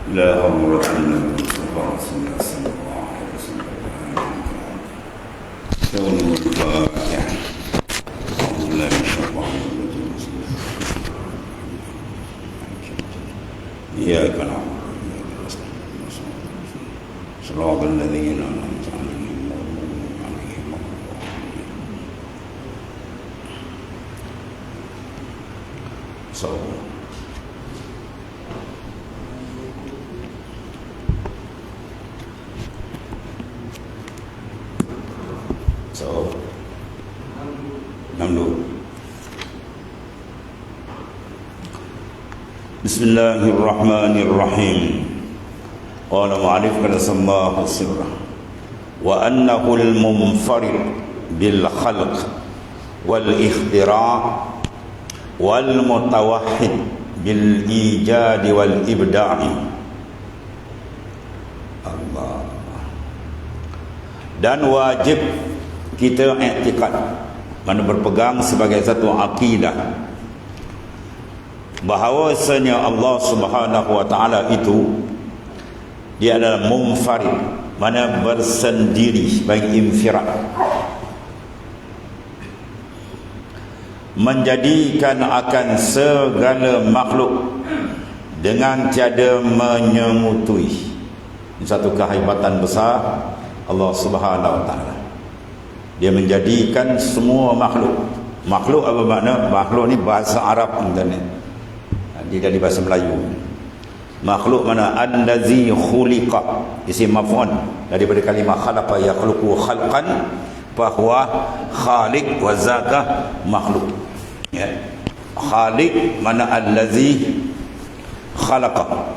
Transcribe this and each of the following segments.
لا حول ولا قوة إلا بالله صلى الله عليه وسلم. كون الفاتحة. أعوذ بالله من الشيطان الرجيم. إياك نعبد وإياك نستعين. صراط الذين أنعمت عليهم غير المغضوب عليهم ولا الضالين. صلوا. بسم الله الرحمن الرحيم. قال معرف قدس الله سره وأنه المنفرد بالخلق والاختراع والمتوحد بالإيجاد والإبداع. Allah. Dan wajib kita i'tiqad, mana berpegang sebagai satu akidah, bahawasanya Allah Subhanahu wa taala itu dia adalah munfarid, mana bersendiri, bagi infirad, menjadikan akan segala makhluk dengan tiada menyemutui. Ini satu kehebatan besar Allah Subhanahu wa taala. Dia menjadikan semua makhluk. Makhluk apa makna? Makhluk ni bahasa Arab internet. Dia dari bahasa Melayu. Makhluk mana? Allazi khuliqa, isim maf'ul daripada kalimah khalaqa yakhluqu khalqan, bahwa khaliq wa zaka makhluk. Ya. Khaliq mana? Allazi khalaqa,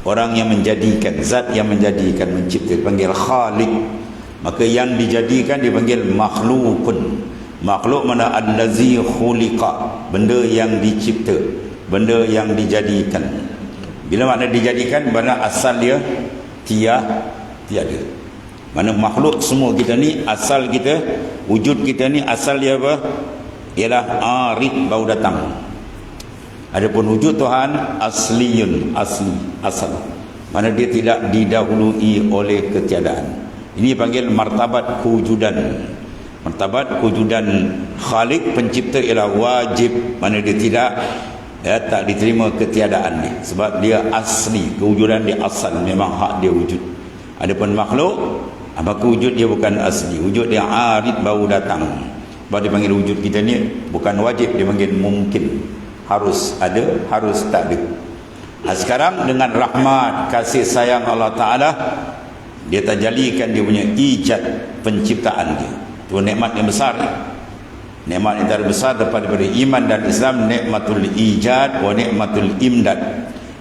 orang yang menjadikan, zat yang menjadikan, mencipta, dipanggil khaliq. Maka yang dijadikan dipanggil makhlukun. Makhluk mana? Allazi khuliqa, benda yang dicipta, benda yang dijadikan. Bila makna dijadikan, mana asal dia tiada. Mana makhluk semua kita ni, asal kita, wujud kita ni, asal dia apa? Ialah arid, baru datang. Adapun wujud Tuhan asliyun, asli, asal. Mana dia tidak didahului oleh ketiadaan. Ini panggil martabat kewujudan. Martabat kewujudan Khalik, pencipta, ialah wajib. Mana dia tidak, tak diterima ketiadaan dia, sebab dia asli, kewujudan dia asal, memang hak dia wujud. Adapun makhluk, maka wujud dia bukan asli, wujud dia arid, baru datang. Sebab dia panggil wujud kita ni bukan wajib, dia panggil mungkin, harus ada, harus tak ada. Sekarang dengan rahmat kasih sayang Allah Ta'ala, dia terjalikan dia punya ijad, penciptaan dia. Itu nikmat yang besar. Nikmat yang terbesar daripada iman dan Islam, nikmatul ijad wa nikmatul imdad.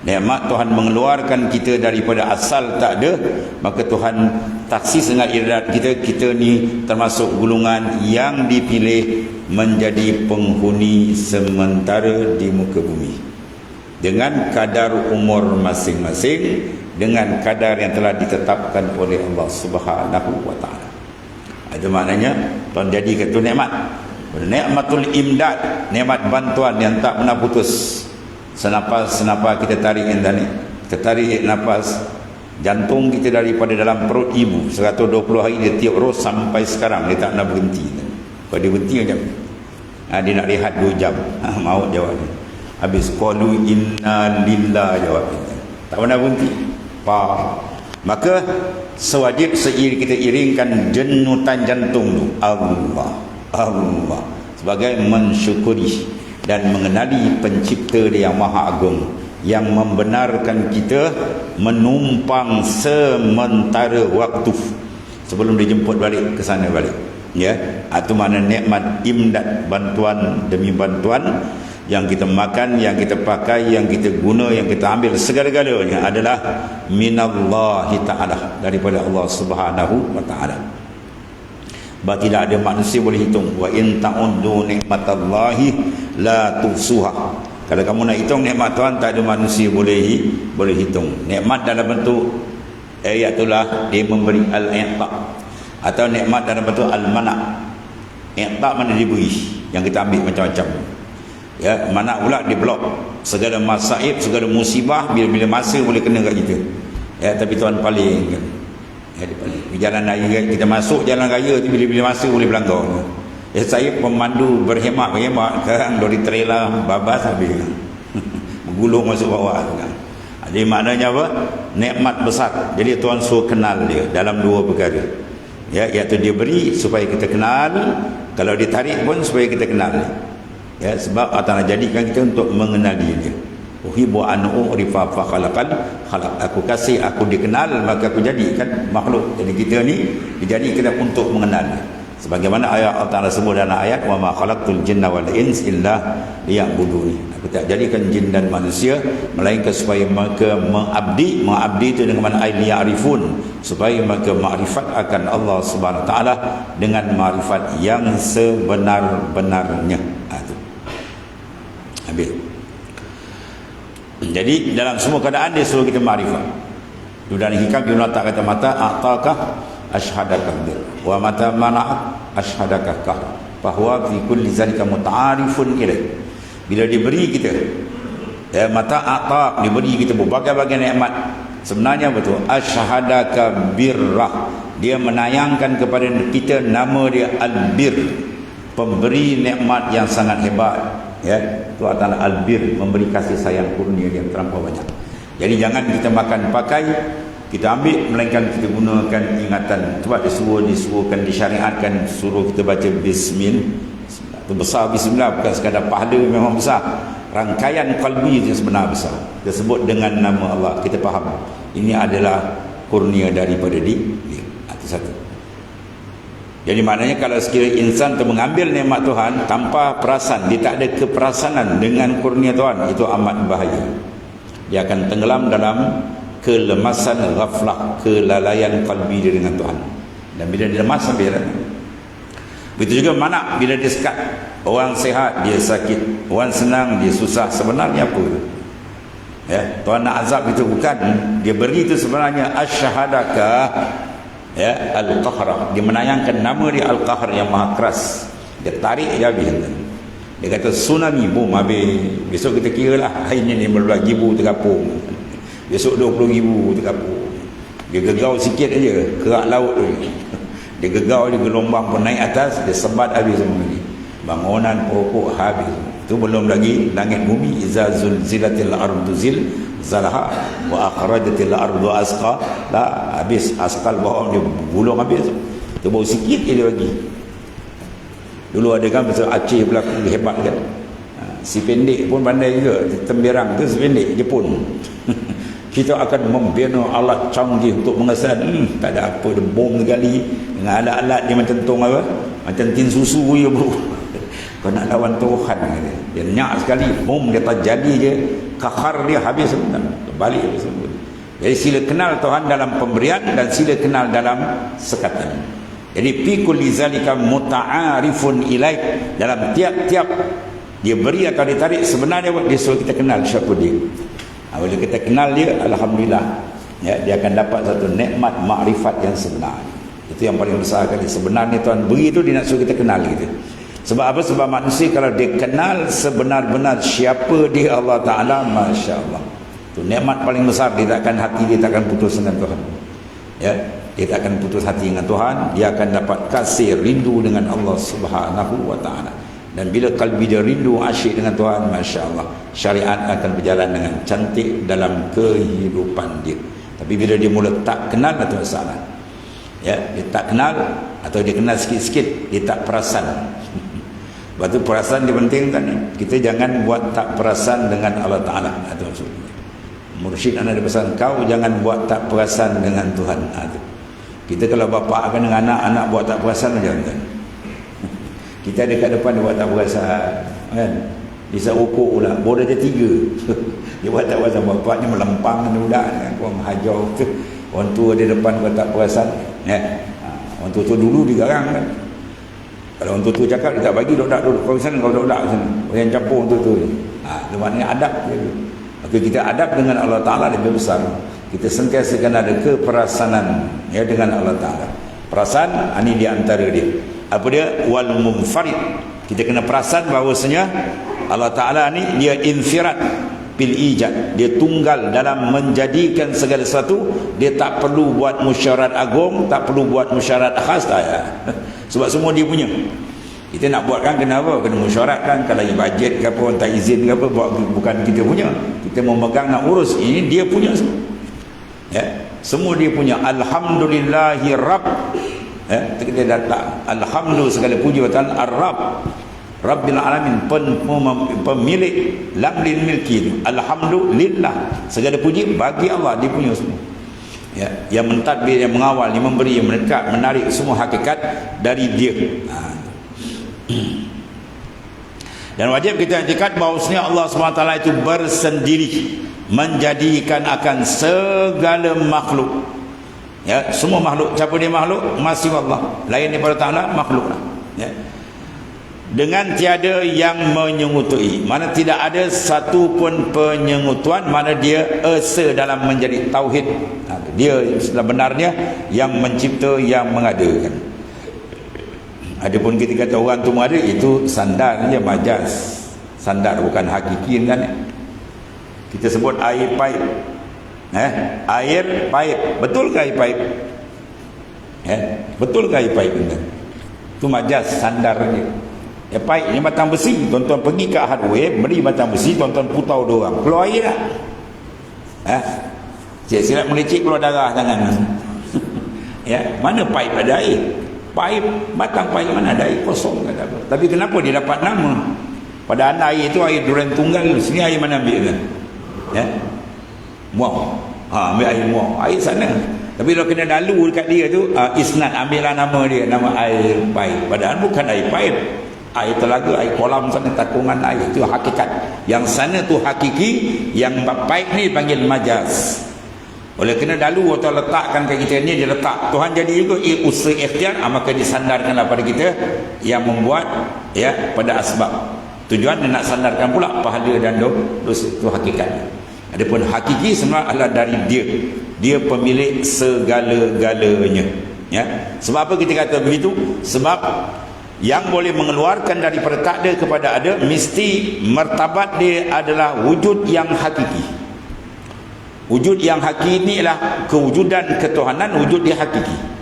Nikmat Tuhan mengeluarkan kita daripada asal tak ada, maka Tuhan taksis dengan iradat kita ni termasuk golongan yang dipilih menjadi penghuni sementara di muka bumi, dengan kadar umur masing-masing, dengan kadar yang telah ditetapkan oleh Allah Subhanahu wa taala. Itu maknanya Tuhan jadikan itu nikmat. Nikmatul imdad, nikmat bantuan yang tak pernah putus. Senapas kita tarik ni, kita tarik nafas jantung kita daripada dalam perut ibu 120 hari, dia tiup roh sampai sekarang, dia tak pernah berhenti. Kalau dia berhenti macam dia nak rehat 2 jam, maut jawab dia. Habis qalu inna lillah, jawab dia. Tak pernah berhenti. Maka sewajib kita iringkan jenutan jantung tu, Allah sebagai mensyukuri dan mengenali pencipta dia yang maha agung, yang membenarkan kita menumpang sementara waktu sebelum dijemput balik ke sana balik. Ya, itu makna nikmat imdad, bantuan demi bantuan yang kita makan, yang kita pakai, yang kita guna, yang kita ambil, segala-galanya adalah minallahi ta'ala, daripada Allah Subhanahu wa ta'ala. Bahawa tidak ada manusia boleh hitung. Wa in ta'uddu nikmatallahi la tuhsuha. Kalau kamu nak hitung nikmat Tuhan, tak ada manusia boleh hitung. Nikmat dalam bentuk itulah dia memberi al-i'ta', atau nikmat dalam bentuk al-mana'. I'ta' mana diberi, yang kita ambil macam-macam. Ya, mana pula di blok segala masaib, segala musibah bila-bila masa boleh kena kat kita. Ya, tapi Tuhan paling kan. Ya, dia paling. Di jalan raya kita masuk jalan raya tu bila-bila masa boleh berlanggar. Ya, saya pemandu berhemat sekarang dari trailer babas habis. Bergulung masuk bawah kan. Jadi maknanya apa? Nikmat besar. Jadi Tuhan suruh kenal dia dalam dua perkara. Ya, iaitu dia beri supaya kita kenal, kalau ditarik pun supaya kita kenal. Ya, sebab Allah jadikan kita untuk mengenali dia. Uhibbu an u'rifa fa khalaqal khalaq. Aku kasih aku dikenal maka aku jadikan makhluk. Jadi kita ni dijadikan untuk mengenal. Sebagaimana ayat Allah Taala sebut dalam ayat wa ma khalaqtul jinna wal ins illa liya'budun. Aku tak jadikan jin dan manusia melainkan supaya mereka mengabdi itu dengan makna ay liya'rifun, supaya mereka makrifat akan Allah Subhanahu wa taala dengan makrifat yang sebenar-benarnya. Itu. Habis. Jadi dalam semua keadaan dia suruh kita makrifat. Dalam hikam dia letak kata mata ataqah ashhadaka bir wa mata mana'at ashhadaka kah, bahwa fi kulli zalika muta'arifun ilaih. Bila diberi kita mata ata, diberi kita berbagai-bagai nikmat, sebenarnya betul ashhadaka birrah, dia menayangkan kepada kita nama dia al-bir, pemberi nikmat yang sangat hebat. Ya, itu adalah al-bir, memberi kasih sayang kurnia yang terlampau banyak. Jadi jangan kita makan pakai kita ambil, melainkan kita gunakan ingatan. Sebab disuruhkan, disyariatkan, suruh kita baca bismillah. Itu besar bismillah, bukan sekadar pahala, memang besar. Rangkaian qalbi itu sebenar besar. Kita sebut dengan nama Allah, kita faham ini adalah kurnia daripada dia. Itu satu. Jadi maknanya kalau sekiranya insan tu mengambil nikmat Tuhan tanpa perasan, dia tak ada keperasanan dengan kurnia Tuhan, itu amat bahaya. Dia akan tenggelam dalam kelemasan ghaflah, kelalaian qalbi dia dengan Tuhan. Dan bila dia lemas sampai dah. Begitu juga mana bila dia sekat, orang sehat dia sakit, orang senang dia susah, sebenarnya apa? Ya, Tuhan nak azab itu bukan, dia beri itu sebenarnya asyhadaka ya al-qahr, dia menayangkan nama dia al-qahr yang maha keras. Dia tarik dia habis. Dia kata tsunami boom habis. Besok kita kira lah hari ni 15,000 terkapung, besok 20,000 terkapung. Dia gegau sikit aja kerak laut tu, dia gegau, dia gelombang pun naik atas, dia sebat habis semua ni. Bangunan pokok habis. Itu belum lagi langit bumi, iza zulzilatil ardu zilzalaha wa akhrajatil ardu asqa. Dah habis, asqal bawah dia gulung habis. Tu baru sikit dia bagi. Dulu ada kan pasal Aceh berlaku hebat kan. Si pendek pun pandai juga, temberang tu si pendek Jepun. Kita akan membina alat canggih untuk mengesan. Tak ada apa, dia bom sekali dengan alat-alat dia macam tong apa, macam tin susu je bro. Kau nak lawan Tuhan dia nyak sekali, bom dia tak jadi je, kahar dia habis semua, balik habis semua. Jadi sila kenal Tuhan dalam pemberian dan sila kenal dalam sekatan. Jadi fi kulli zalika muta'arifun ilaih, dalam tiap-tiap dia beri atau ditarik, sebenarnya dia suruh kita kenal siapa dia. Bila kita kenal dia, alhamdulillah ya, dia akan dapat satu nikmat makrifat yang sebenar. Itu yang paling besar kali. Sebenarnya Tuhan beri itu, dia nak suruh kita kenal gitu. Sebab apa? Sebab manusia kalau dia kenal sebenar-benar siapa dia Allah Ta'ala, Masya Allah, itu nikmat paling besar. Dia takkan hati dia takkan putus dengan Tuhan ya, dia tak akan putus hati dengan Tuhan. Dia akan dapat kasih rindu dengan Allah Subhanahu wa Ta'ala. Dan bila kalbi dia rindu asyik dengan Tuhan, Masya Allah, syariat akan berjalan dengan cantik dalam kehidupan dia. Tapi bila dia mula tak kenal, itu masalah ya. Dia tak kenal atau dia kenal sikit-sikit, dia tak perasan. Sebab tu perasan dia penting kan. Kita jangan buat tak perasan dengan Allah Ta'ala. Itu maksudnya mursyid anak dia pesan, kau jangan buat tak perasan dengan Tuhan. Itu. Kita kalau bapa akan dengan anak buat tak perasan, jangan. Kita ada kat depan dia buat tak perasan kan, dia ukur pula, bodoh dia 3 dia buat tak perasan, bapaknya melempang budak kan, orang hajar tu, orang tua dia depan buat tak perasan ya. Orang tua dulu digarang kan, kalau orang tua cakap dia tak bagi, duduk kau sana, kau duduk sana, yang campur orang tua itu maknanya adab dia. Okay, kita adab dengan Allah Ta'ala lebih besar. Kita sentiasa kena ada keperasanan ya dengan Allah Ta'ala. Perasaan ini di antara dia. Apa dia? Wal munfarid. Kita kena perasan bahawasanya Allah Ta'ala ni dia infirad bil ijad, dia tunggal dalam menjadikan segala sesuatu. Dia tak perlu buat musyarat agung, tak perlu buat musyarat khas, tak ya. Sebab semua dia punya. Kita nak buatkan kena apa? Kena musyaratkan. Kalau bajet ke apa, orang tak izin ke apa, bukan kita punya. Kita memegang nak urus, ini dia punya semua. Ya, semua dia punya. Alhamdulillahi Rabb. Ya, kita datang. Alhamdulillah, segala puji watan Ar-Rabb, Rabbil Alamin, pemilik lamlil milki. Alhamdulillah, segala puji bagi Allah, dia punya semua. Ya, yang mentadbir, yang mengawal, yang memberi, yang mendekat, menarik, semua hakikat dari dia. Dan wajib kita i'tikad bahawasanya Allah SWT itu bersendiri menjadikan akan segala makhluk. Ya, semua makhluk. Siapa dia makhluk? Masih Allah. Lain daripada Ta'ala, makhluk lah. Ya. Dengan tiada yang menyengutui, mana tidak ada satu pun penyengutuan, mana dia esa dalam menjadi tauhid. Dia sebenarnya yang mencipta, yang mengadakan. Adapun kita kata orang tu ada, itu sandar je, majas. Sandar, bukan hakiki kan. Kita sebut air paip. Air paip. Betul ke air paip? Betul ke air paip? Itu majas, sandar je. Paip ni batang besi. Tuan-tuan pergi ke hardware, beli batang besi, tuan-tuan putau dia orang, keluar air tak? Silap melecik, keluar darah tangan. Ya, mana paip ada air? Paip, batang paip mana ada air? Kosong kata apa. Tapi kenapa dia dapat nama? Padahal air itu air duran tunggal. Sini air mana ambil kan? Ya, muang. Ambil air muang, air sana. Tapi kalau kena dalu dekat dia tu, isnad, ambillah nama dia, nama air paip. Padahal bukan air paip, air telaga, air kolam sana, takungan air. Itu hakikat. Yang sana tu hakiki, yang paip ni panggil majas. Oleh kena dalu atau letakkan ke kita ni, dia letak. Tuhan jadi juga usaha ikhtiar, maka disandarkanlah pada kita yang membuat, ya, pada asbab. Tujuan dia nak sandarkan pula pahala dan dosa. Itu hakikatnya. Adapun hakiki sebenarnya adalah dari dia. Dia pemilik segala-galanya. Ya. Sebab apa kita kata begitu? Sebab yang boleh mengeluarkan daripada tak ada kepada ada, mesti martabat dia adalah wujud yang hakiki. Wujud yang hakiki ini ialah kewujudan ketuhanan, wujud dia hakiki.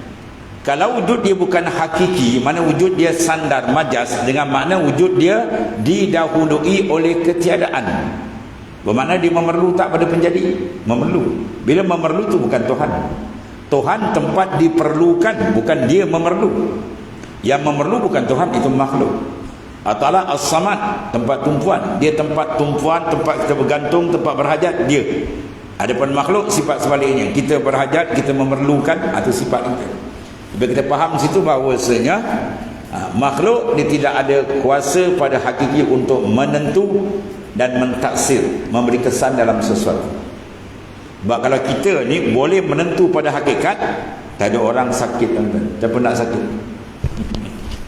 Kalau wujud dia bukan hakiki, mana wujud dia sandar, majas, dengan makna wujud dia didahului oleh ketiadaan. Bermakna dia memerlu tak pada penjadi? Memerlu. Bila memerlu tu bukan Tuhan. Tuhan tempat diperlukan, bukan dia memerlu. Yang memerlu bukan Tuhan, itu makhluk. Allah As-Samad, tempat tumpuan. Dia tempat tumpuan, tempat kita bergantung, tempat berhajat, dia. Adapun makhluk sifat sebaliknya, kita berhajat, kita memerlukan, atau sifat kita. Bila kita faham situ bahawasanya makhluk dia tidak ada kuasa pada hakiki untuk menentu dan mentaksir, memberi kesan dalam sesuatu. Sebab kalau kita ni boleh menentu pada hakikat, tak ada orang sakit tuan-tuan. Siapa nak sakit?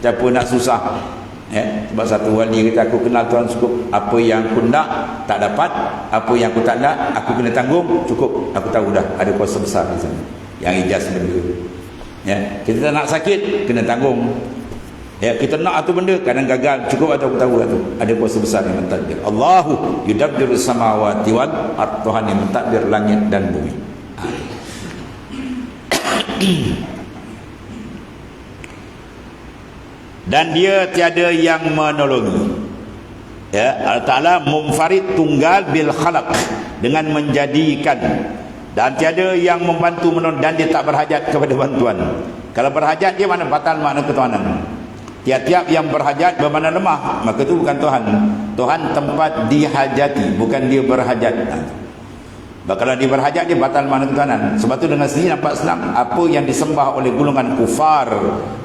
Siapa nak susah? Sebab satu wali kata, aku kenal Tuhan cukup. Apa yang aku nak tak dapat, apa yang aku tak nak aku kena tanggung, cukup. Aku tahu dah ada kuasa besar di sana yang ijaz benda. Kita tak nak sakit, kena tanggung. Kita nak satu benda, kadang gagal, cukup atau aku tahu tu ada kuasa besar yang mentadbir. Allahu yudabbiru samawati wal ard, Tuhan yang mentadbir langit dan bumi. Dan dia tiada yang menolongi. Allah Ta'ala munfarid, tunggal bil khalaq, dengan menjadikan, dan tiada yang membantu menolong, dan dia tak berhajat kepada bantuan. Kalau berhajat dia mana batal makna ketuhanan. Tiap-tiap yang berhajat bermakna lemah, maka itu bukan Tuhan. Tuhan tempat dihajati, bukan dia berhajat. Kalau dia berhajat, dia batal makna ketuhanan. Sebab itu dengan sendiri nampak senang, apa yang disembah oleh golongan kufar,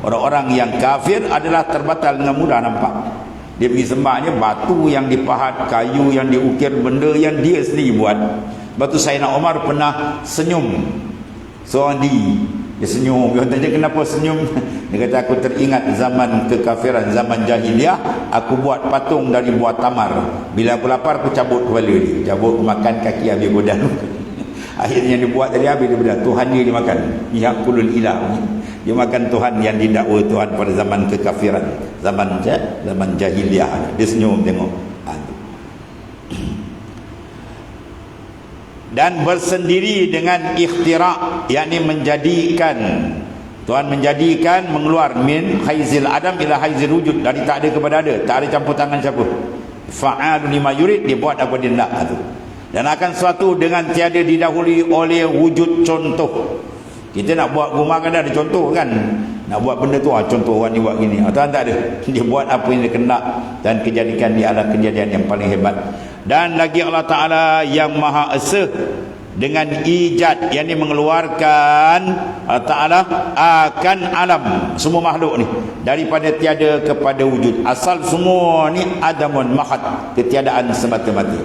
orang-orang yang kafir, adalah terbatal dengan mudah nampak. Dia pergi sembahnya batu yang dipahat, kayu yang diukir, benda yang dia sendiri buat. Sebab itu Sayyidina Umar pernah senyum seorang diri. Dia senyum. Dia tanya kenapa senyum? Dia kata, aku teringat zaman kekafiran, zaman jahiliah, aku buat patung dari buah tamar. Bila aku lapar, aku cabut kepala dia, cabut makan kaki, habis bodan. Akhirnya dia buat tadi, habis dia bodan. Tuhan dia dimakan. Yakulul ilah. Dia makan Tuhan yang didakwa Tuhan pada zaman kekafiran, zaman jahiliah. Dia senyum tengok. dan bersendiri dengan ikhtira', yakni menjadikan, Tuhan menjadikan mengeluar min haizil adam ila haizil wujud, dari tak ada kepada ada, tak ada campur tangan siapa. Fa'alu lima yurid, dia buat apa dia nak tu. Dan akan suatu dengan tiada didahului oleh wujud contoh. Kita nak buat rumah kan ada contoh kan, nak buat benda tu contoh orang ni buat gini. Tuhan tak ada, dia buat apa yang dia kenak dan kejadikan dia adalah kejadian yang paling hebat. Dan lagi Allah Ta'ala yang Maha Esa dengan ijad, yang ini mengeluarkan Allah Ta'ala akan alam semua makhluk ni daripada tiada kepada wujud. Asal semua ni adamun mahad, ketiadaan semata-mata.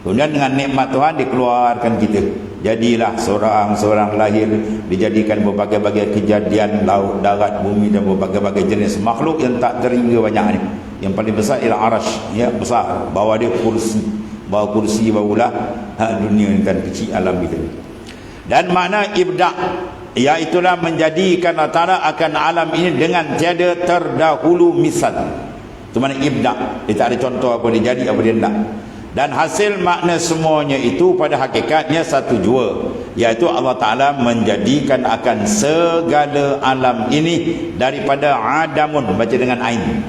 Kemudian dengan nikmat Tuhan dikeluarkan kita, jadilah seorang lahir, dijadikan berbagai-bagai kejadian laut, darat, bumi dan berbagai-bagai jenis makhluk yang tak terhingga banyak ni. Yang paling besar ialah arash, ya, besar, bawah dia kursi, barulah dunia ni kan kecil alam kita. Dan makna ibda' iaitulah menjadikan Allah Ta'ala akan alam ini dengan tiada terdahulu misal. Itu makna ibda', dia tak ada contoh apa dia jadi, apa dia nak. Dan hasil makna semuanya itu pada hakikatnya satu jua, iaitu Allah Ta'ala menjadikan akan segala alam ini daripada adamun, baca dengan ain.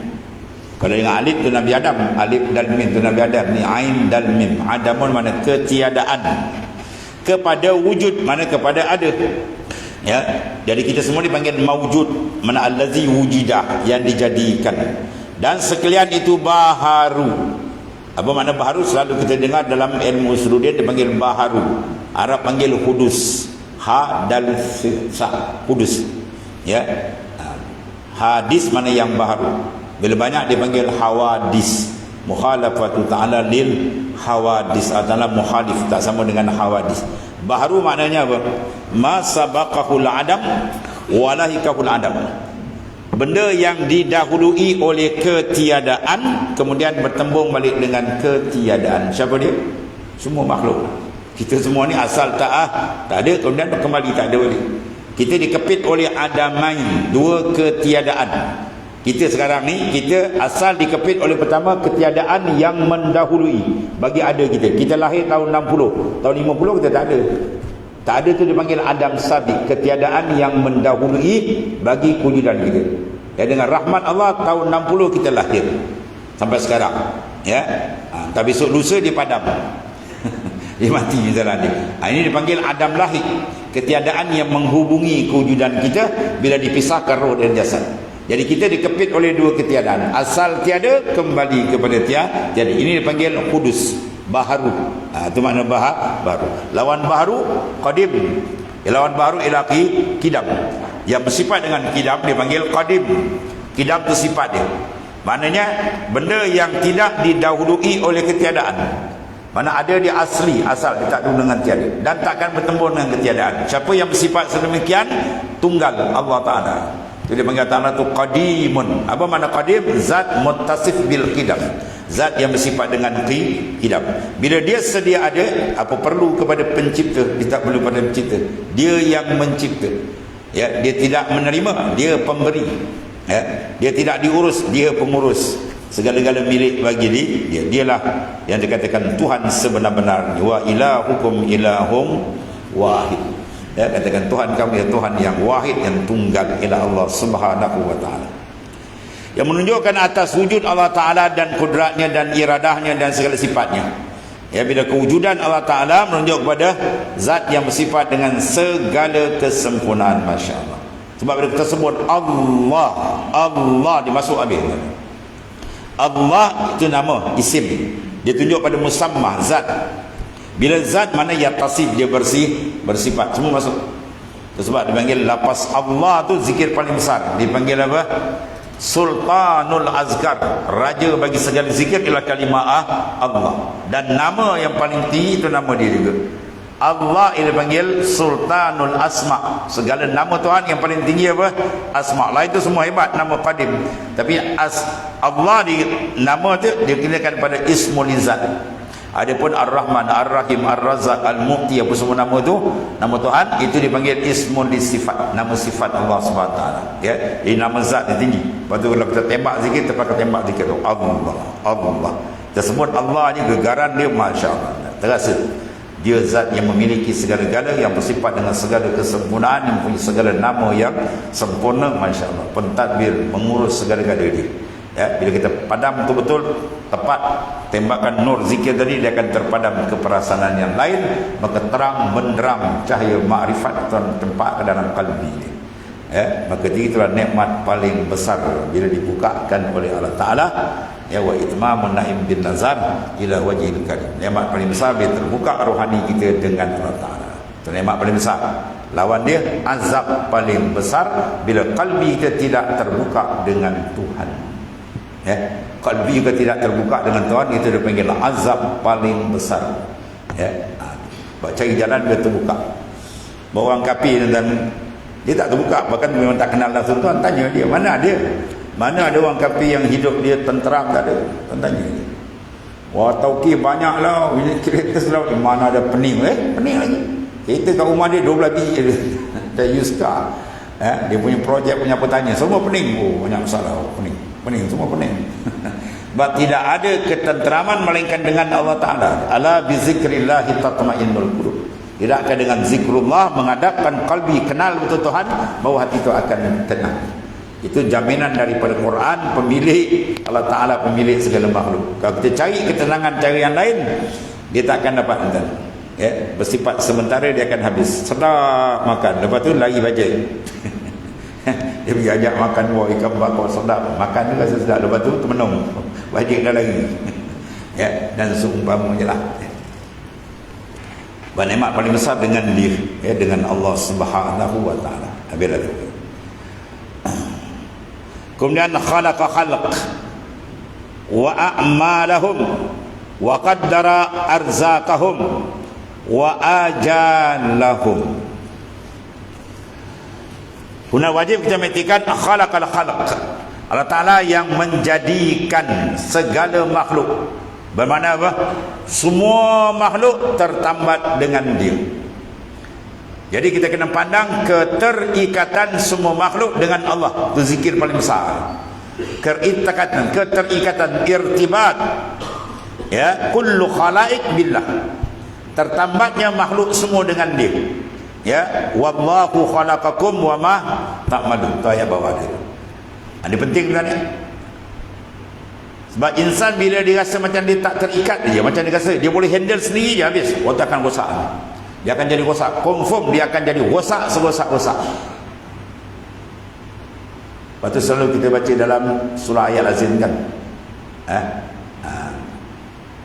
Kalau dengan alif tu Nabi Adam, alif dan mim tu Nabi Adam, ni ain dan mim. Adamun mana ketiadaan, kepada wujud mana kepada ada. Ya, jadi kita semua dipanggil mawjud, mana allazi wujidah, yang dijadikan. Dan sekalian itu baharu. Apa makna baharu? Selalu kita dengar dalam ilmu usuluddin dipanggil baharu. Arab panggil hudus. Ha dal sa, hudus. Ya. Hadis mana yang baharu. Bila banyak dipanggil hawadis. Mukhalafatu ta'ala lil hawadis. Adalah mukhalif, tak sama dengan hawadis. Baharu maknanya apa? Ma sabaqahul adam walahikahul adam. Benda yang didahului oleh ketiadaan kemudian bertembung balik dengan ketiadaan. Siapa dia? Semua makhluk. Kita semua ni asal tak ada, kemudian kembali tak ada balik. Kita dikepit oleh adamain, dua ketiadaan. Kita sekarang ni, kita asal dikepit oleh pertama ketiadaan yang mendahului bagi ada kita. Kita lahir tahun 60, tahun 50 kita tak ada. Tak ada tu dipanggil Adam Sabiq, ketiadaan yang mendahului bagi kewujudan kita. Ya, dengan rahmat Allah tahun 60 kita lahir sampai sekarang. Ya, tapi besok lusa dia padam. Dia mati jalan dia. Ini dipanggil Adam Lahik, ketiadaan yang menghubungi kewujudan kita bila dipisahkan roh dan jasad. Jadi kita dikepit oleh dua ketiadaan. Asal tiada, kembali kepada tiada. Ini dipanggil hudus, baharu. Itu makna baharu. Lawan baharu qadim. Lawan baharu ialah kidam. Yang bersifat dengan kidam dipanggil qadim. Kidam itu sifat dia. Maknanya benda yang tidak didahului oleh ketiadaan. Mana ada dia asli, asal dia tak dulu dengan tiada dan takkan bertembung dengan ketiadaan. Siapa yang bersifat sedemikian? Tunggal Allah Ta'ala. Jadi panggil Ta'ala tu qadimun. Apa makna qadim? Zat muttasif bil qidam, zat yang bersifat dengan qidam. Bila dia sedia ada, apa perlu kepada pencipta? Dia tak perlu pada pencipta, dia yang mencipta. Ya, dia tidak menerima, dia pemberi. Ya, dia tidak diurus, dia pengurus. Segala-gala milik bagi dia. Dialah yang dikatakan Tuhan sebenar-benarnya. Wa ilahukum ilahum wahid. Ya, katakan Tuhan kami ya Tuhan yang wahid, yang tunggal, ialah Allah Subhanahu wa Ta'ala. Yang menunjukkan atas wujud Allah Ta'ala dan kudratnya dan iradahnya dan segala sifatnya. Ya, bila kewujudan Allah Ta'ala menunjuk kepada zat yang bersifat dengan segala kesempurnaan. Masya Allah. Sebab bila kita sebut Allah, Allah dimasuk habis. Allah itu nama, isim. Dia tunjuk pada musammah, zat. Bila zat mana yatasib, dia bersifat, semua masuk. Sebab dipanggil lapas Allah tu zikir paling besar. Dipanggil apa? Sultanul Azkar, raja bagi segala zikir ialah kalimah Allah. Dan nama yang paling tinggi itu nama dia juga. Allah ia dipanggil Sultanul Asma. Segala nama Tuhan yang paling tinggi apa? Asma. Lain itu semua hebat, nama qadim. Tapi Allah di nama tu dikenakan pada ismul zat. Adapun Ar-Rahman, Ar-Rahim, Ar-Razzaq, Al-Mu'ti, apa semua nama tu, nama Tuhan itu dipanggil ismun li sifat, nama sifat Allah SWT. Ya, ini nama zat yang tinggi. Lepas tu kalau kita tembak zikir, kita pakai tembak zikir tu Allah, Allah. Kita sebut Allah ni, gegaran dia Masya Allah, terasa. Dia zat yang memiliki segala-gala, yang bersifat dengan segala kesempurnaan, yang mempunyai segala nama yang sempurna. Masya Allah, pentadbir, mengurus segala-gala dia. Ya, bila kita padam betul-betul tepat tembakan nur zikir tadi, dia akan terpadam ke perasaan yang lain, maka terang benderang cahaya makrifat tempat ke dalam kalbi dia. Ya, maka itulah nikmat paling besar bila dibukakan oleh Allah Ta'ala. Ya, wa itmamun na'im bin nazar ila wajhil karim. Nikmat paling besar bila terbuka rohani kita dengan Allah Ta'ala. Itu nikmat paling besar. Lawan dia azab paling besar bila kalbi kita tidak terbuka dengan Tuhan. Ya, kalbi juga tidak terbuka dengan Tuhan, itu dia panggil azab paling besar. Ya, cari jalan dia terbuka. Bawa orang kafir dan dia tak terbuka, bahkan memang tak kenal langsung Tuhan. Tanya dia, mana dia? Mana ada orang kafir yang hidup dia tenteram? Tak ada. Tuhan tanya dia. Wah, tauqi banyaklah, kereta selalu mana ada pening, pening lagi. Kereta kat rumah dia 12 biji dia use car. Dia punya projek, punya petanya, semua pening. Oh, banyak masalah, pening, semua pening. Sebab tidak ada ketenteraman melainkan dengan Allah Ta'ala. Ala bi zikrillahi tatma'innul qulub. Tidakkan dengan zikrullah, menghadapkan kalbi, kenal betul Tuhan, bahawa hati itu akan tenang. Itu jaminan daripada Quran, pemilik Allah Ta'ala, pemilik segala makhluk. Kalau kita cari ketenangan, cari yang lain, dia tak akan dapat enten. Ya, bersifat sementara, dia akan habis. Sedap makan, lepas tu lari bajet. Dia pergi ajak makan buah ikan bakar sedap, makan juga sedap, lepas tu termenung, bajet dah lari. Ya, dan seumpamanya lah. Nikmat paling besar dengan dia, ya, dengan Allah Subhanahu wa Ta'ala. Habislah tu. Kemudian khalaqa khalq wa a'malahum wa qaddara arzaqahum wa ajalahum. Kemudian wajib kita mengatakan khalaqal khalq. Allah Ta'ala yang menjadikan segala makhluk. Bermakna apa? Semua makhluk tertambat dengan dia. Jadi kita kena pandang keterikatan semua makhluk dengan Allah. Itu zikir paling besar. Keterikatan, irtibat. Ya, kullu khalaik billah. Tertambatnya makhluk semua dengan dia. Ya, wallahu khalaqakum wa ma ta'malun. Itu ayat bawah dia. Ini penting kan ya? Sebab insan bila dia rasa macam dia tak terikat dia, macam dia rasa dia boleh handle sendiri je, habis otak akan rosak. Dia akan jadi rosak, confirm dia akan jadi rosak, serosak-rosak. Lepas tu selalu kita baca dalam surah ayat Azim kan,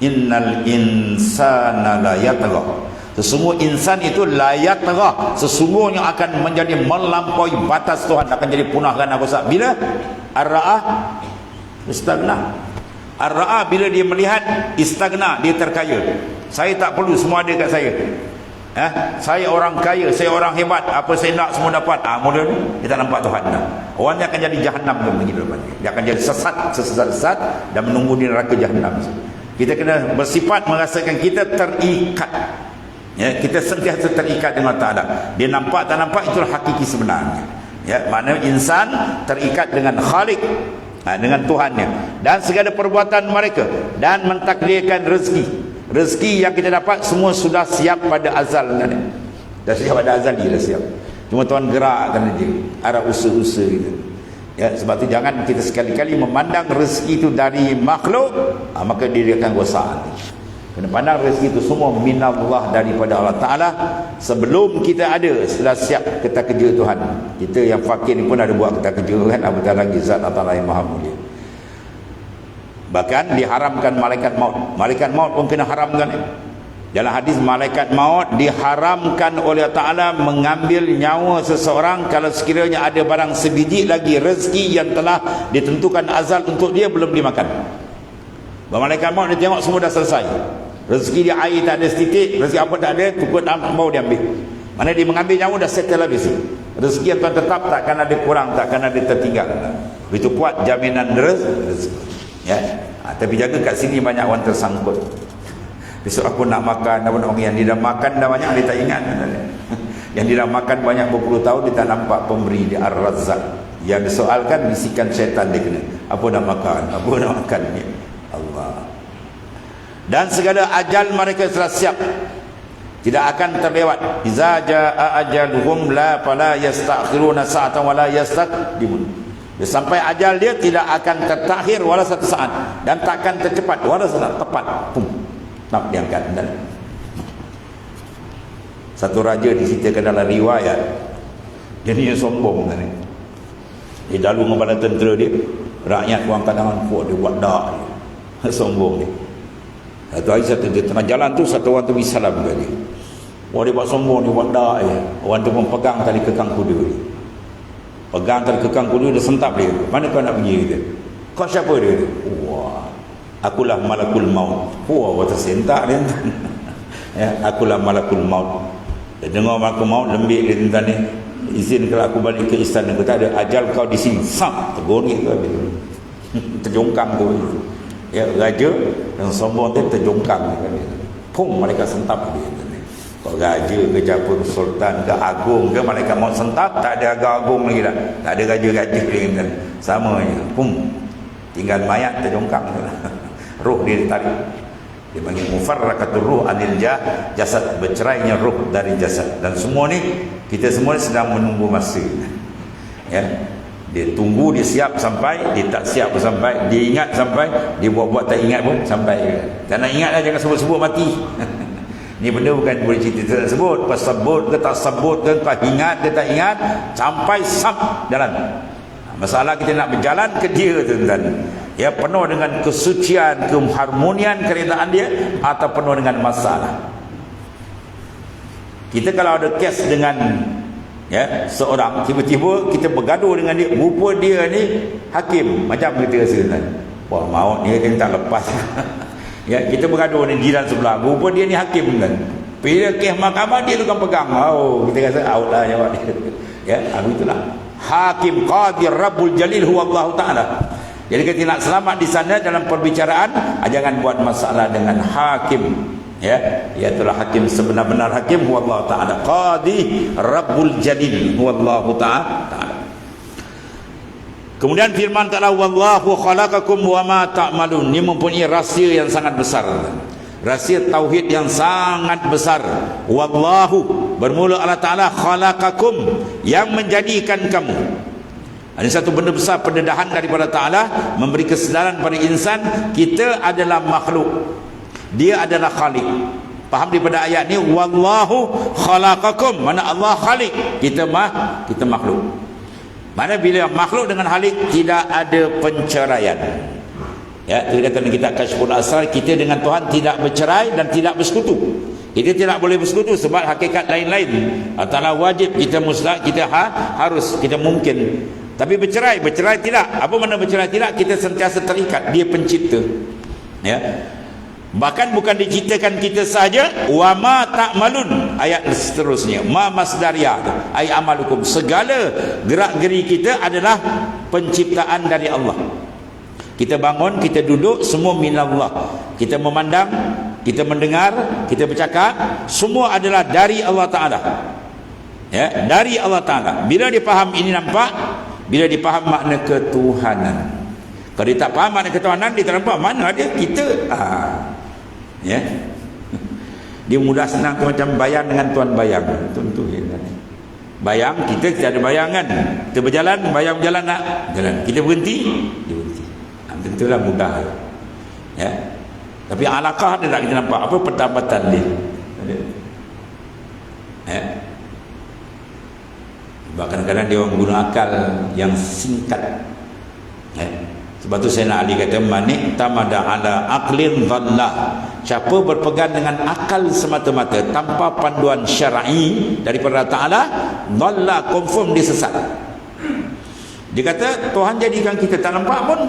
innal insana la yatgha. Sesungguhnya insan itu la yatgha, sesungguhnya akan menjadi melampaui batas Tuhan, akan jadi punah dan rosak. Bila ar-ra'ah istagna. Ar-ra'a bila dia melihat, istagna, dia terkaya. Saya tak perlu, semua ada kat saya. Saya orang kaya, saya orang hebat, apa saya nak semua dapat. Mula ni dia tak nampak Tuhan dah. Orang ni akan jadi jahanam begitu depan dia. Dia akan jadi sesat dan menunggu di neraka jahanam. Kita kena bersifat merasakan kita terikat. Ya, kita sentiasa terikat dengan Ta'ala. Dia nampak tak nampak, itulah hakiki sebenarnya. Ya, maknanya insan terikat dengan Khalik, dengan Tuhannya, dan segala perbuatan mereka, dan mentakdirkan rezeki yang kita dapat semua sudah siap pada azal. Dah siap pada azal, dia dah siap. Cuma Tuhan gerakkan dia arah usaha-usaha kita. Ya, sebab tu jangan kita sekali-kali memandang rezeki itu dari makhluk, maka dia akan rosak. Kena pandang rezeki itu semua minallah, daripada Allah Ta'ala. Sebelum kita ada, sudah siap kita kerja Tuhan. Kita yang fakir ni pun ada buat kita kerja kan, apatah lagi zat Allah Ta'ala yang maha mulia. Bahkan diharamkan malaikat maut. Malaikat maut pun kena haramkan. Dalam hadis, malaikat maut diharamkan oleh Allah Ta'ala mengambil nyawa seseorang kalau sekiranya ada barang sebiji lagi rezeki yang telah ditentukan azal untuk dia belum dimakan. Malaikat maut dia tengok semua dah selesai, rezeki dia air tak ada setitik, rezeki apa tak ada, tukut mau dia ambil. Mana dia mengambil nyawa dah settle habis. Rezeki yang Tuhan tetap, takkan ada kurang, takkan ada tertinggal. Begitu kuat jaminan rezeki. Ya. Tapi jaga kat sini banyak orang tersangkut. Besok aku nak makan, orang yang dia dah makan dah banyak, dia tak ingat. Yang dia dah makan banyak berpuluh tahun, dia tak nampak pemberi dia Ar-Razzaq. Yang disoalkan bisikan syaitan dia kena. Apa nak makan? Apa nak makan? Allah. Dan segala ajal mereka telah siap. Tidak akan terlewat. Iza jaa ajaluhum la fala yastakhiruna sa'atan wala yastaqdimun. Sampai ajal dia tidak akan tertakhir wala satu saat dan takkan tercepat wala saat tepat. Pum. Tak diangkat dan satu raja diceritakan dalam riwayat, dia ni sombong tadi. Dia lalu kepada tentera dia, rakyat orang kadang kuat dia buat dak dia. Sombong dia. Satu hari di tengah jalan tu satu orang tu beri salam kepada dia. Wah, dia buat sombong, dia buat dak je. Orang tu pun pegang tali kekang kuda dia. Pegang tali kekang kuda dia, sentap dia. Mana kau nak pergi dia? Kau siapa dia? Wah, akulah malakul maut. Wah, kata sentak dia. Ya, akulah malakul maut. Dia dengar malakul maut lembik dia tentang ni. Izin kalau aku balik ke istana, aku tak ada ajal kau di sini. Sam, tegur ni tu. Terjongkang tu. Ya, raja yang sombong tu terjongkang dia. Pum, mereka sentap dia. Kau raja ke siapa, sultan ke agung ke, malaikat maut sentap, tak ada agung lagi dah. Tak ada raja-raja lagi kan. Sama je. Pum. Tinggal mayat terjongkang tu lah. Roh dia ditarik. Dia panggil mufarraqatur ruh anil jasad, bercerainya roh dari jasad. Dan semua ni kita semua ni sedang menunggu masa. Ya. Dia tunggu, dia siap sampai, dia tak siap pun sampai, dia ingat sampai, dia buat-buat tak ingat pun sampai. Tak nak ingat lah, jangan sebut-sebut mati. Ni benda bukan boleh cerita tak sebut, pas sebut ke tak sebut ke, kau ingat ke tak ingat, sampai sab jalan. Masalah kita nak berjalan ke dia tuan-tuan. Ya, penuh dengan kesucian, keharmonian keredaan dia atau penuh dengan masalah. Kita kalau ada kes dengan ya seorang, tiba-tiba kita bergaduh dengan dia, rupa dia ni hakim, macam kita rasa tuan. Wah, maut ni dia tak lepas. Ya, kita bergaduh dengan jiran sebelah, rupa dia ni hakim kan. Bila kes mahkamah dia tukang pegang. Oh, kita rasa out lah jawab dia. Ya, itulah. Hakim Qadi Rabbul Jalil huwa Allah Ta'ala. Jadi kita nak selamat di sana dalam perbicaraan, jangan buat masalah dengan hakim. Ya, iaitulah hakim sebenar-benar hakim huwa Allah Ta'ala. Qadi Rabbul Jalil huwa Allah Ta'ala. Kemudian firman ta'ala, wallahu khalaqakum wa ma ta'malun. Ini mempunyai rahsia yang sangat besar. Rahsia tauhid yang sangat besar. Wallahu, bermula Allah Ta'ala, khalaqakum, yang menjadikan kamu. Ada satu benda besar pendedahan daripada Ta'ala, memberi kesedaran pada insan, kita adalah makhluk, dia adalah khalik. Faham daripada ayat ni, wallahu khalaqakum, mana Allah khalik, kita makhluk. Mana bila makhluk dengan khalik tidak ada penceraian. Ya, itu kata kita Kasyful Asrar, kita dengan Tuhan tidak bercerai dan tidak bersekutu. Kita tidak boleh bersekutu sebab hakikat lain-lain. Allah Ta'ala wajib, kita mustahil, kita harus, kita mungkin. Tapi bercerai tidak. Apa makna bercerai tidak? Kita sentiasa terikat, dia pencipta. Ya. Bahkan bukan diciptakan kita saja, wa ma ta'malun, ayat seterusnya, ma masdariyah, ay amalukum, segala gerak-geri kita adalah penciptaan dari Allah. Kita bangun, kita duduk, semua minallah. Kita memandang, kita mendengar, kita bercakap, semua adalah dari Allah Ta'ala. Ya, dari Allah Ta'ala. Bila dia faham ini nampak, bila dia faham makna ketuhanan. Kalau dia tak faham makna ketuhanan, dia tak nampak mana dia, kita. Ya, dia mudah senang tu macam bayang dengan tuan bayang. Tentu ya. Bayang, kita ada bayangan. Kita berjalan, bayang berjalan nak jalan. Kita berhenti, dia berhenti. Tentulah mudah. Ya. Tapi alaqah dia tak kita nampak apa pendapatan dia. Ya. Sebab kadang-kadang dia orang guna akal yang singkat. Ya. Sebab tu Sayyidina Ali kata, manik tamada ala aqlin dhallah, siapa berpegang dengan akal semata-mata tanpa panduan syar'i daripada Ta'ala, dhalla, confirm dia sesat. Dia kata Tuhan jadikan kita tak nampak pun,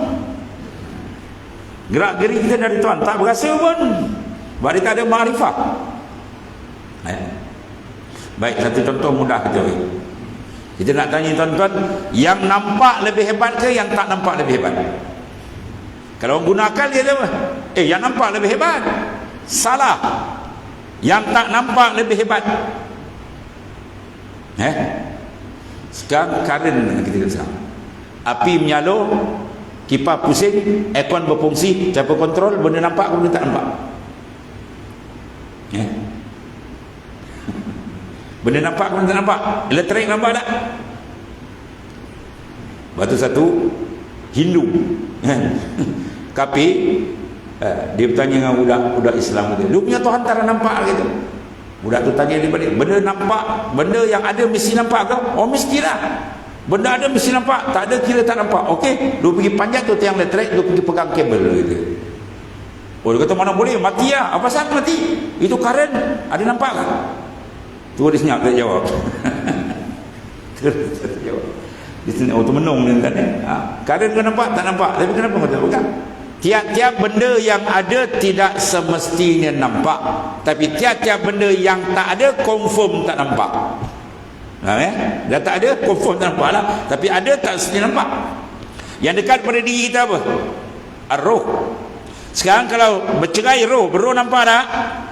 gerak-geri kita dari Tuhan tak berasa pun, sebab dia tak ada ma'rifah. Baik, satu contoh mudah kita beri. Kita nak tanya tuan-tuan, yang nampak lebih hebat ke yang tak nampak lebih hebat? Kalau orang guna akal dia apa? Yang nampak lebih hebat. Salah. Yang tak nampak lebih hebat. Sekarang karen kita sekarang. Api menyala, kipas pusing, aircon berfungsi, siapa kontrol, benda nampak, benda tak nampak. Benda nampak ke tak nampak? Elektrik nampak tak? Batu satu Hindu kafir, dia bertanya dengan budak Islam dia, lu punya Tuhan tak nampak gitu. Budak tu tanya dia balik, benda nampak, benda yang ada mesti nampak ke? Oh mestilah, benda ada mesti nampak, tak ada kira tak nampak. Okey, lu pergi panjat tu tiang elektrik, lu pergi pegang kabel gitu. Oh dia kata mana boleh, mati lah. Apa saat mati? Itu karen, ada nampak ke? Tu dia senyap, dia jawab. Dia jawab. Dia senyap, oh tu menung dia kan. Karen kau nampak? Tak nampak. Tapi kenapa kau tak pegang? Tiap-tiap benda yang ada tidak semestinya nampak. Tapi tiap-tiap benda yang tak ada, confirm tak nampak. Dah tak ada, confirm tak nampak lah. Tapi ada, tak semestinya nampak. Yang dekat pada diri kita apa? Ar-Ruh. Sekarang kalau bercerai roh, roh nampak tak?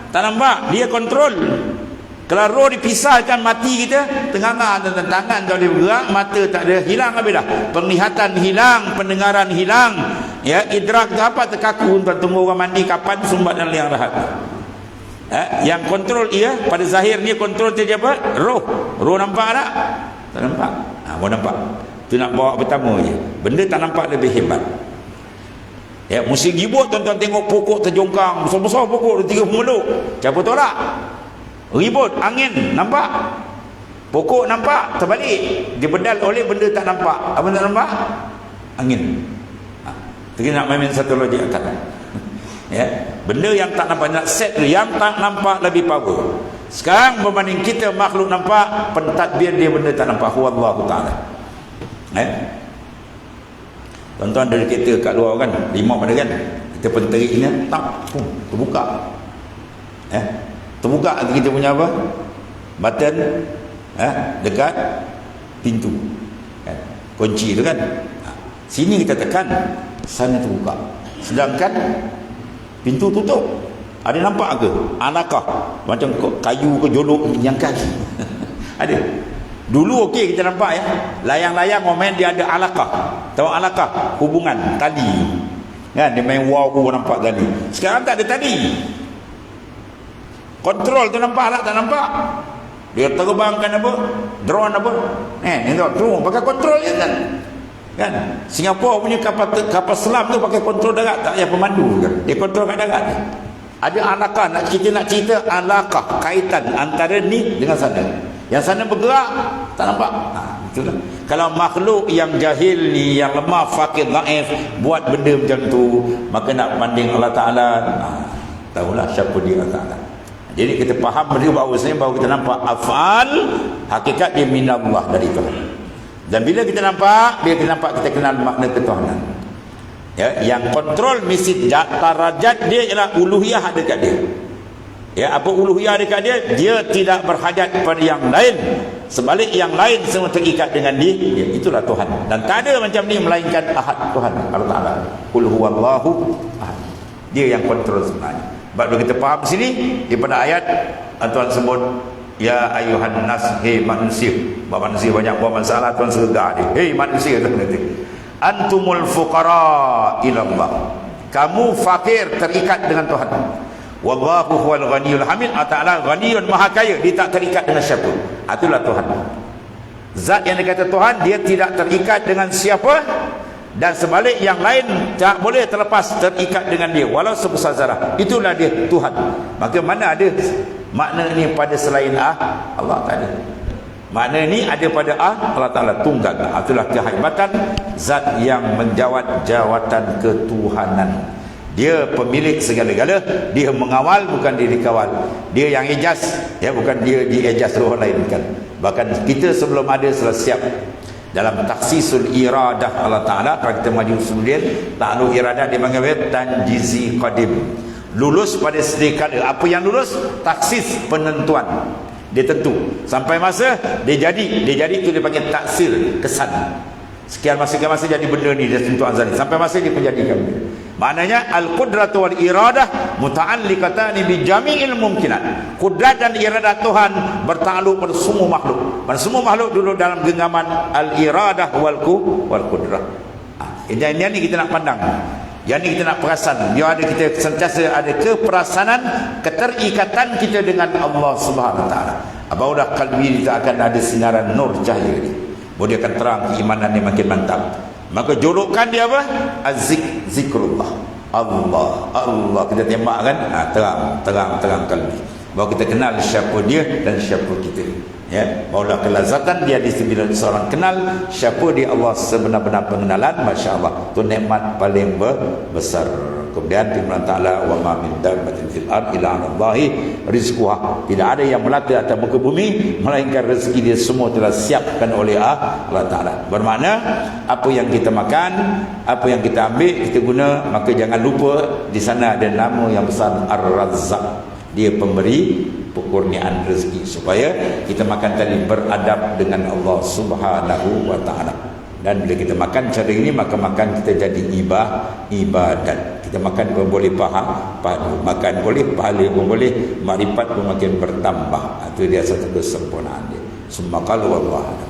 Tak nampak, dia kontrol. Kalau roh dipisahkan mati kita, tengah-tengah tangan tak boleh bergerak, mata tak ada, hilang habis dah. Penglihatan hilang, pendengaran hilang, ya, idrak apa terkaku. Tuan tunggu orang mandi kapan sumbat dan liang rahat. Yang kontrol ia pada zahir ni kontrol dia apa? Roh. Roh nampak tak? Tak nampak. Mau nampak. Tu nak bawa pertama je. Benda tak nampak lebih hebat. Ya, musim ribut tuan-tuan tengok pokok terjongkang, besar-besar pokok 30 meluk. Siapa tolak? Ribut, angin, nampak? Pokok nampak, terbalik. Dibedal oleh benda tak nampak. Apa tak nampak? Angin. Kita nak main satu logik akal. Ya, benda yang tak nampak, nak set yang tak nampak lebih power. Sekarang berbanding kita makhluk nampak, pentadbir dia benda tak nampak. Wallahu ta'ala. Tuan-tuan dari kereta kat luar kan, remote ada kan, kita penterik ni tak, terbuka, terbuka kita punya apa, button, dekat pintu, kunci tu kan, sini kita tekan, sana terbuka, sedangkan pintu tutup. Ada nampak ke? Alakah macam kayu ke jolok yang kaki? Ada. Dulu okey kita nampak ya, layang-layang momen dia ada alaqah. Tahu alaqah? Hubungan tali. Kan dia main wow nampak tali. Sekarang tak ada tali. Kontrol tu nampak tak nampak? Dia terbangkan apa? Drone apa? Tengok drone pakai kontrol je kan. Kan? Singapura punya kapal selam tu pakai kontrol darat, tak payah pemandu kan. Dia kontrol kat darat. Ada alaqah, kita nak cerita alaqah, kaitan antara ni dengan sana. Yang sana bergerak tak nampak. Itulah. Kalau makhluk yang jahil ni, yang lemah, fakir, dhaif buat benda macam tu, maka nak banding Allah Ta'ala, tahulah siapa dia Allah Ta'ala. Jadi kita faham benda bahawasanya bahawa kita nampak afal, hakikat dia minallah, dari Tuhan. Dan bila kita nampak, kita kenal makna ketuhanan. Ya, yang kontrol misi darajat dia ialah uluhiyah ada kat dia. Ya, apa uluhiyah dekat dia? Dia tidak berhajat kepada yang lain. Sebalik yang lain semua terikat dengan dia. Ya, itulah Tuhan. Dan tak ada macam ni melainkan ahad Tuhan Allah Ta'ala. Qul huwallahu ahad. Dia yang kontrol sebenarnya. Sebab kita faham sini daripada ayat Tuhan sebut ya ayuhan nas, hei manusia. Manusia banyak buat masalah, Tuhan sergah dia. Hei manusia, Tuhan kata, antumul fuqara ilallah. Kamu fakir terikat dengan Tuhan. Wallahu huwal ghaniyul hamid. Ta'ala ghaniyun maha kaya, dia tak terikat dengan siapa. Itulah Tuhan. Zat yang dikata Tuhan, dia tidak terikat dengan siapa, dan sebalik yang lain tak boleh terlepas terikat dengan dia walau sebesar zarah. Itulah dia Tuhan. Maka mana ada makna ni pada selain Allah Ta'ala. Makna ni ada pada Allah Ta'ala tunggal. Itulah kehebatan zat yang menjawat jawatan ketuhanan. Dia pemilik segala-gala, dia mengawal, bukan dia dikawal. Dia yang ijaz, ya, bukan dia diijaz orang lain, bukan. Bahkan kita sebelum ada sudah siap dalam taksisul iradah Allah Ta'ala. Kalau kita maju kemudian ta'lu iradah, dia panggil tanjizi qadim, lulus pada sedia kala. Apa yang lulus? Taksis, penentuan. Dia tentu sampai masa dia jadi itu dia panggil taksir, kesan. Sekian masa jadi benda ni, dia tentu azali sampai masa dia menjadikan benda. Maknanya al-qudratu wal iradah muta'alliqatan bi jami'il mumkinat. Kudrat dan iradah Tuhan bertakluk pada semua makhluk. Pada semua makhluk dulu dalam genggaman al-iradah wal qudrah. Ini kita nak pandang. Yang ni kita nak perasan. Biar ada kita sentiasa ada keperasanan, keterikatan kita dengan Allah Subhanahu Wa Taala. barulah kalbi kita akan ada sinaran nur cahaya ni, baru dia akan terang, keimanan dia makin mantap. Maka julukan dia apa? Zikrullah. Allah kita tembak kan, terang kalbi, baru kita kenal siapa dia dan siapa kita, ya. Barulah kelazatan dia di bila seorang kenal siapa dia Allah sebenar-benar pengenalan, masya-Allah, tu nikmat paling besar. Kemudian firman Ta'ala, wa ma min dabbatin fil ard illa 'ala Allahi rizquha. Tidak ada yang melata atas muka bumi melainkan rezeki dia semua telah siapkan oleh Allah Ta'ala. Bermakna apa yang kita makan, apa yang kita ambil, kita guna, maka jangan lupa di sana ada nama yang besar, Ar-Razzaq. Dia pemberi kurniaan rezeki, supaya kita makan tadi beradab dengan Allah Subhanahu wa Ta'ala. Dan bila kita makan cara ini, maka makan kita jadi ibadat. Kita makan pun boleh padu, makan boleh, pahala pun boleh, makrifat pun makin bertambah. Itu dia satu kesempurnaan dia. Summa qalu wallahu a'lam.